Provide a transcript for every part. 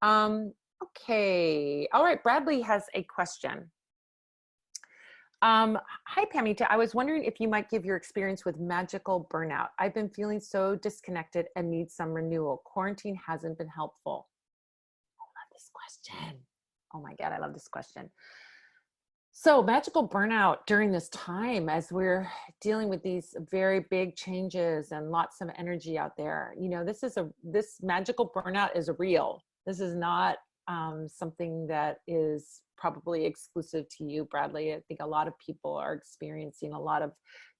Okay. All right. Bradley has a question. Hi, Pamita. I was wondering if you might give your experience with magical burnout. I've been feeling so disconnected and need some renewal. Quarantine hasn't been helpful. I love this question. Oh my God, I love this question. So magical burnout during this time, as we're dealing with these very big changes and lots of energy out there, this magical burnout is real. This is not something that is probably exclusive to you, Bradley. I think a lot of people are experiencing a lot of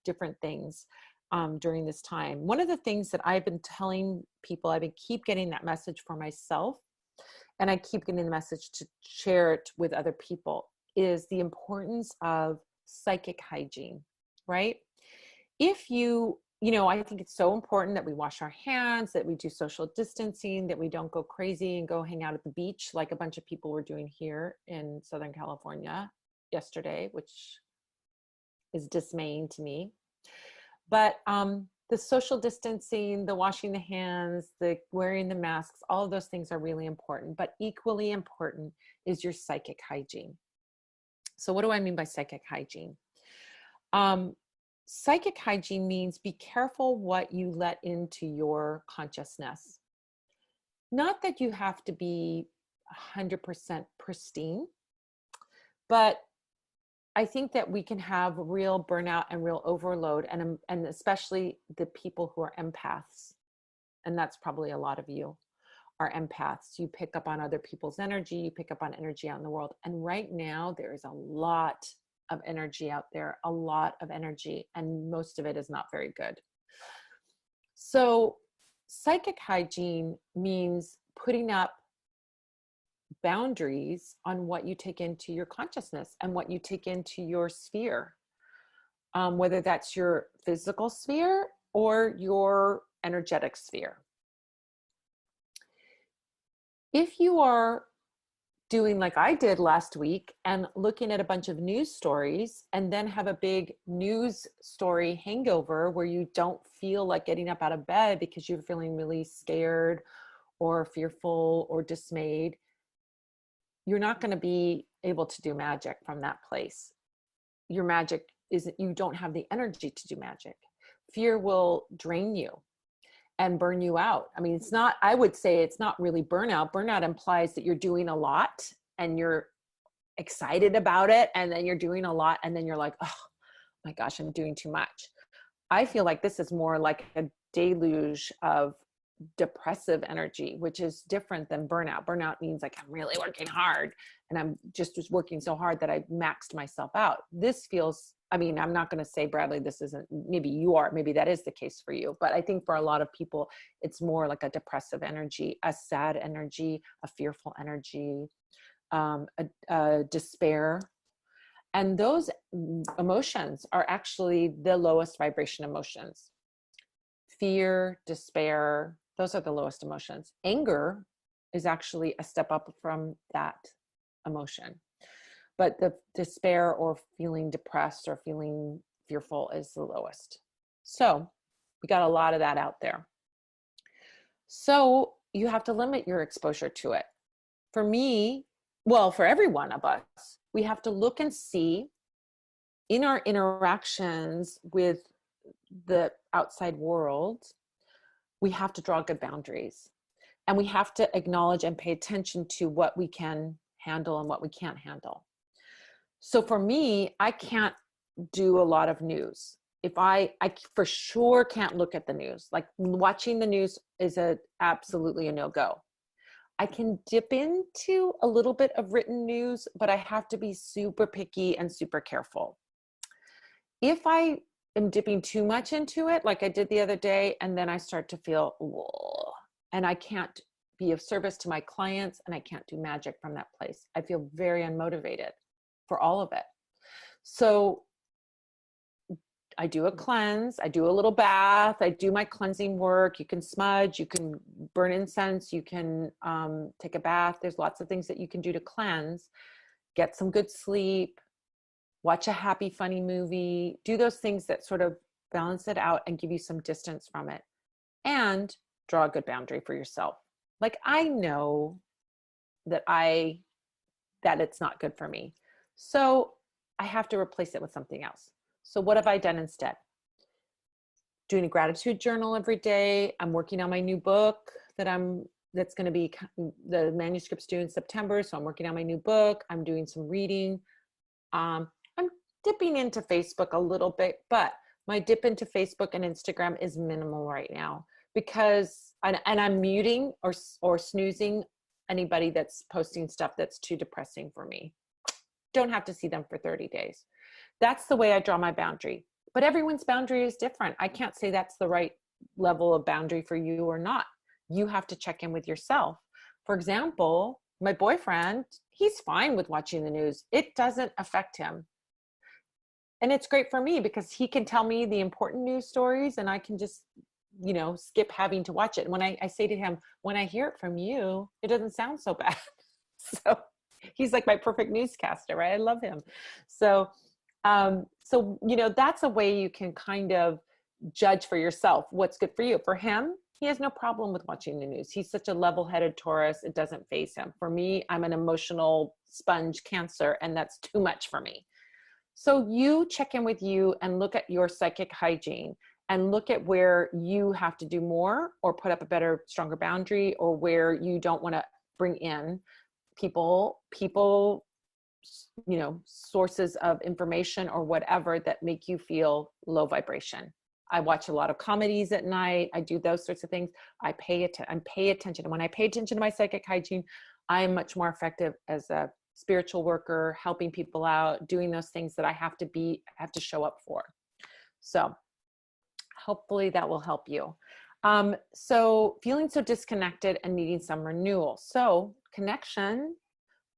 different things during this time. One of the things that I've been telling people, keep getting that message for myself, and I keep getting the message to share it with other people, is the importance of psychic hygiene, right? If I think it's so important that we wash our hands, that we do social distancing, that we don't go crazy and go hang out at the beach like a bunch of people were doing here in Southern California yesterday, which is dismaying to me. But the social distancing, the washing the hands, the wearing the masks, all of those things are really important. But equally important is your psychic hygiene. So what do I mean by psychic hygiene? Psychic hygiene means be careful what you let into your consciousness. Not that you have to be 100% pristine, but I think that we can have real burnout and real overload, and especially the people who are empaths. And that's probably a lot of you are empaths. You pick up on other people's energy, you pick up on energy out in the world. And right now there is a lot of energy out there, a lot of energy, and most of it is not very good. So psychic hygiene means putting up boundaries on what you take into your consciousness and what you take into your sphere, whether that's your physical sphere or your energetic sphere. If you are doing like I did last week and looking at a bunch of news stories and then have a big news story hangover where you don't feel like getting up out of bed because you're feeling really scared or fearful or dismayed, you're not going to be able to do magic from that place. Your magic isn't, you don't have the energy to do magic. Fear will drain you and burn you out. I mean, I would say it's not really burnout. Burnout implies that you're doing a lot and you're excited about it. And then you're doing a lot. And then you're like, oh my gosh, I'm doing too much. I feel like this is more like a deluge of depressive energy, which is different than burnout. Burnout means like I'm really working hard and I'm just working so hard that I maxed myself out. This feels, I mean, I'm not going to say, Bradley, this isn't, maybe you are, maybe that is the case for you. But I think for a lot of people, it's more like a depressive energy, a sad energy, a fearful energy, a despair. And those emotions are actually the lowest vibration emotions. Fear, despair, those are the lowest emotions. Anger is actually a step up from that emotion. But the despair or feeling depressed or feeling fearful is the lowest. So we got a lot of that out there. So you have to limit your exposure to it. For me, well, for every one of us, we have to look and see in our interactions with the outside world, we have to draw good boundaries. And we have to acknowledge and pay attention to what we can handle and what we can't handle. So for me, I can't do a lot of news. If I for sure can't look at the news. Like watching the news is absolutely a no-go. I can dip into a little bit of written news, but I have to be super picky and super careful. If I am dipping too much into it, like I did the other day, and then I start to feel, whoa, and I can't be of service to my clients and I can't do magic from that place. I feel very unmotivated for all of it. So I do a cleanse, I do a little bath, I do my cleansing work. You can smudge, you can burn incense, you can take a bath. There's lots of things that you can do to cleanse, get some good sleep, watch a happy, funny movie, do those things that sort of balance it out and give you some distance from it, and draw a good boundary for yourself. Like, I know that it's not good for me. So I have to replace it with something else. So what have I done instead? Doing a gratitude journal every day. I'm working on my new book that's going to be, the manuscript's due in September. So I'm working on my new book. I'm doing some reading. I'm dipping into Facebook a little bit, but my dip into Facebook and Instagram is minimal right now because, and I'm muting or snoozing anybody that's posting stuff that's too depressing for me. Don't have to see them for 30 days. That's the way I draw my boundary. But everyone's boundary is different. I can't say that's the right level of boundary for you or not. You have to check in with yourself. For example, my boyfriend, he's fine with watching the news. It doesn't affect him. And it's great for me because he can tell me the important news stories and I can just, skip having to watch it. And when I say to him, when I hear it from you, it doesn't sound so bad. So he's like my perfect newscaster, right? I love him. So that's a way you can kind of judge for yourself what's good for you. For him, he has no problem with watching the news. He's such a level-headed Taurus. It doesn't faze him. For me, I'm an emotional sponge Cancer, and that's too much for me. So you check in with you and look at your psychic hygiene and look at where you have to do more or put up a better, stronger boundary, or where you don't want to bring in people, sources of information or whatever that make you feel low vibration. I watch a lot of comedies at night. I do those sorts of things. I pay attention. And when I pay attention to my psychic hygiene, I am much more effective as a spiritual worker, helping people out, doing those things that I have to show up for. So hopefully that will help you. So feeling so disconnected and needing some renewal. So connection,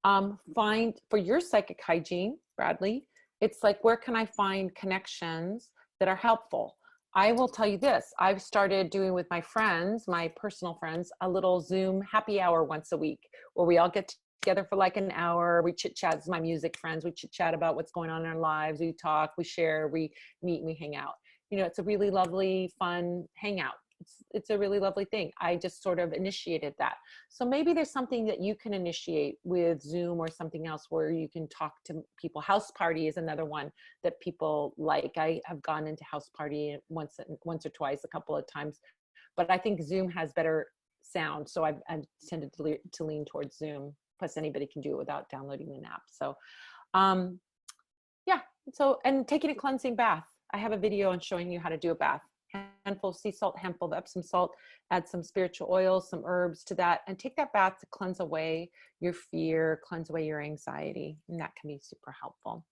find for your psychic hygiene, Bradley, it's like, where can I find connections that are helpful? I will tell you this, I've started doing with my friends, my personal friends, a little Zoom happy hour once a week where we all get together for like an hour. We chit chat. This is my music friends. We chit chat about what's going on in our lives. We talk, we share, we meet, and we hang out. It's a really lovely, fun hangout. It's a really lovely thing. I just sort of initiated that. So maybe there's something that you can initiate with Zoom or something else where you can talk to people. House party is another one that people like. I have gone into house party once or twice, a couple of times, but I think Zoom has better sound. So I've tended to lean towards Zoom. Plus anybody can do it without downloading an app. So and taking a cleansing bath. I have a video on showing you how to do a bath. Handful of sea salt, handful of Epsom salt, add some spiritual oils, some herbs to that, and take that bath to cleanse away your fear, cleanse away your anxiety, and that can be super helpful.